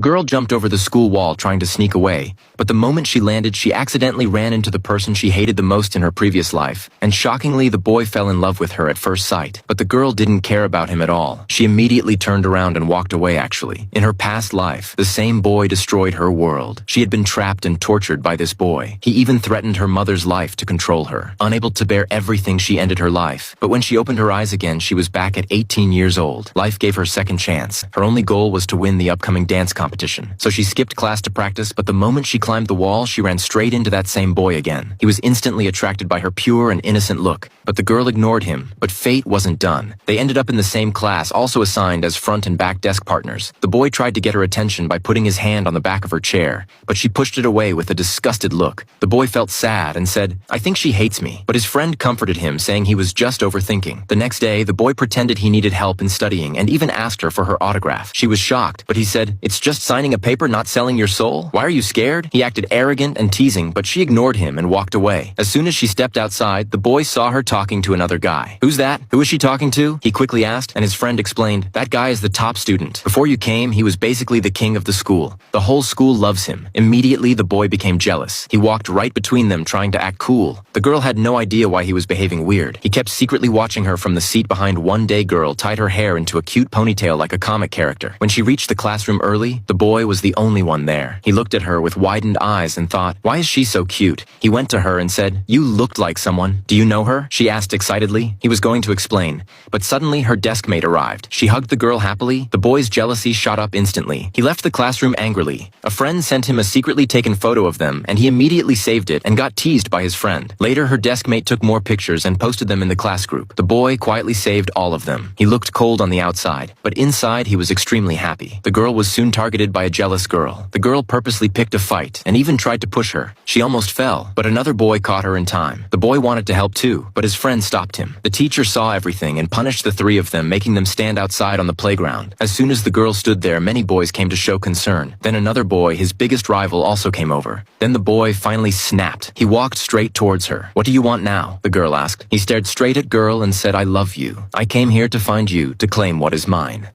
Girl jumped over the school wall trying to sneak away, but the moment she landed, she accidentally ran into the person she hated the most in her previous life, and shockingly, the boy fell in love with her at first sight. But the girl didn't care about him at all. She immediately turned around and walked away actually. In her past life, the same boy destroyed her world. She had been trapped and tortured by this boy. He even threatened her mother's life to control her. Unable to bear everything, she ended her life. But when she opened her eyes again, she was back at 18 years old. Life gave her second chance. Her only goal was to win the upcoming dance competition. So she skipped class to practice, but the moment she climbed the wall, she ran straight into that same boy again. He was instantly attracted by her pure and innocent look, but the girl ignored him. But fate wasn't done. They ended up in the same class, also assigned as front and back desk partners. The boy tried to get her attention by putting his hand on the back of her chair, but she pushed it away with a disgusted look. The boy felt sad and said, "I think she hates me." But his friend comforted him, saying he was just overthinking. The next day, the boy pretended he needed help in studying and even asked her for her autograph. She was shocked, but he said, "It's just signing a paper, not selling your soul? Why are you scared?" He acted arrogant and teasing, but she ignored him and walked away. As soon as she stepped outside, the boy saw her talking to another guy. "Who's that? Who is she talking to?" he quickly asked, and his friend explained, "That guy is the top student. Before you came, he was basically the king of the school. The whole school loves him." Immediately, the boy became jealous. He walked right between them, trying to act cool. The girl had no idea why he was behaving weird. He kept secretly watching her from the seat behind. One day, girl tied her hair into a cute ponytail like a comic character. When she reached the classroom early, the boy was the only one there. He looked at her with widened eyes and thought, "Why is she so cute?" He went to her and said, "You looked like someone. Do you know her?" She asked excitedly. He was going to explain, but suddenly her deskmate arrived. She hugged the girl happily. The boy's jealousy shot up instantly. He left the classroom angrily. A friend sent him a secretly taken photo of them, and he immediately saved it and got teased by his friend. Later, her deskmate took more pictures and posted them in the class group. The boy quietly saved all of them. He looked cold on the outside, but inside he was extremely happy. The girl was soon targeted by a jealous girl. The girl purposely picked a fight and even tried to push her. She almost fell, but another boy caught her in time. The boy wanted to help too, but his friend stopped him. The teacher saw everything and punished the three of them, making them stand outside on the playground. As soon as the girl stood there, many boys came to show concern. Then another boy, his biggest rival, also came over. Then the boy finally snapped. He walked straight towards her. "What do you want now?" the girl asked. He stared straight at girl and said, "I love you. I came here to find you, to claim what is mine."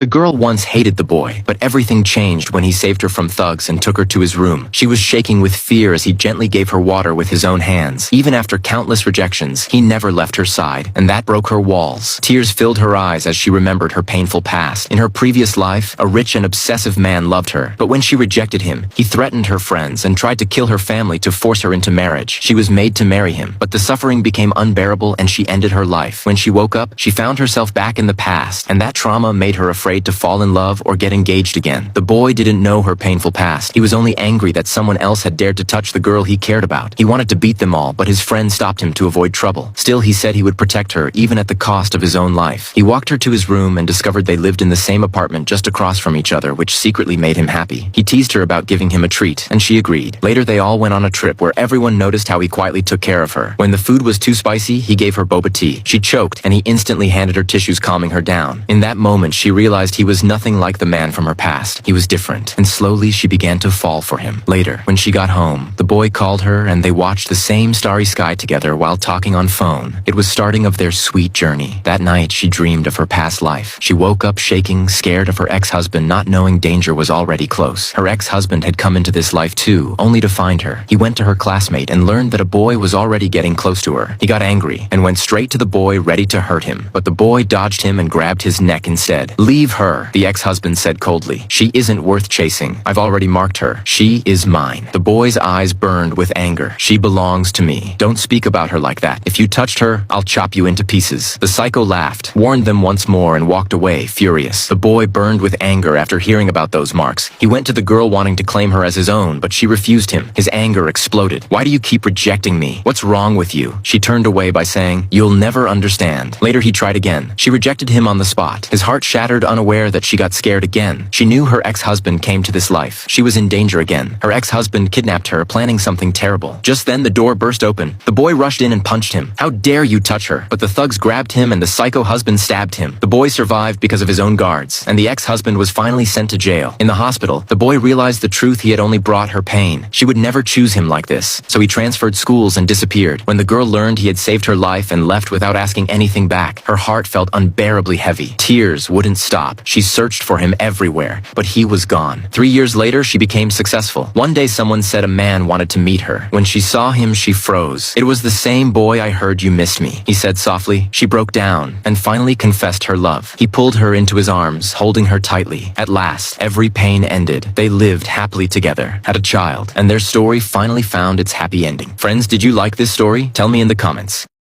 The girl once hated the boy, but everything changed when he saved her from thugs and took her to his room. She was shaking with fear as he gently gave her water with his own hands. Even after countless rejections, he never left her side, and that broke her walls. Tears filled her eyes as she remembered her painful past. In her previous life, a rich and obsessive man loved her, but when she rejected him, he threatened her friends and tried to kill her family to force her into marriage. She was made to marry him, but the suffering became unbearable and she ended her life. When she woke up, she found herself back in the past, and that trauma made her afraid to fall in love or get engaged again. The boy didn't know her painful past. He was only angry that someone else had dared to touch the girl he cared about. He wanted to beat them all, but his friend stopped him to avoid trouble. Still, he said he would protect her, even at the cost of his own life. He walked her to his room and discovered they lived in the same apartment just across from each other, which secretly made him happy. He teased her about giving him a treat, and she agreed. Later, they all went on a trip where everyone noticed how he quietly took care of her. When the food was too spicy, he gave her boba tea. She choked, and he instantly handed her tissues, calming her down. In that moment, she realized he was nothing like the man from her past. He was different, and slowly she began to fall for him. Later, when she got home, the boy called her and they watched the same starry sky together while talking on phone. It was starting of their sweet journey. That night, she dreamed of her past life. She woke up shaking, scared of her ex-husband, not knowing danger was already close. Her ex-husband had come into this life too, only to find her. He went to her classmate and learned that a boy was already getting close to her. He got angry and went straight to the boy, ready to hurt him. But the boy dodged him and grabbed his neck instead. "Leave her," the ex-husband said coldly. "She isn't worth chasing. I've already marked her. She is mine." The boy's eyes burned with anger. "She belongs to me. Don't speak about her like that. If you touched her, I'll chop you into pieces." The psycho laughed, warned them once more, and walked away, furious. The boy burned with anger after hearing about those marks. He went to the girl wanting to claim her as his own, but she refused him. His anger exploded. "Why do you keep rejecting me? What's wrong with you?" She turned away by saying, "You'll never understand." Later, he tried again. She rejected him on the spot. His heart shattered, unaware that she got scared again. She knew her ex-husband came to this life. She was in danger again. Her ex-husband kidnapped her, planning something terrible. Just then, the door burst open. The boy rushed in and punched him. "How dare you touch her?" But the thugs grabbed him and the psycho husband stabbed him. The boy survived because of his own guards, and the ex-husband was finally sent to jail. In the hospital, the boy realized the truth: he had only brought her pain. She would never choose him like this, so he transferred schools and disappeared. When the girl learned he had saved her life and left without asking anything back, her heart felt unbearably heavy. Tears wouldn't stop. stop. She searched for him everywhere, but he was gone. 3 years later, she became successful. One day someone said a man wanted to meet her. When she saw him, she froze. "It was the same boy I heard you missed me," he said softly. She broke down and finally confessed her love. He pulled her into his arms, holding her tightly. At last, every pain ended. They lived happily together, had a child, and their story finally found its happy ending. Friends, did you like this story? Tell me in the comments.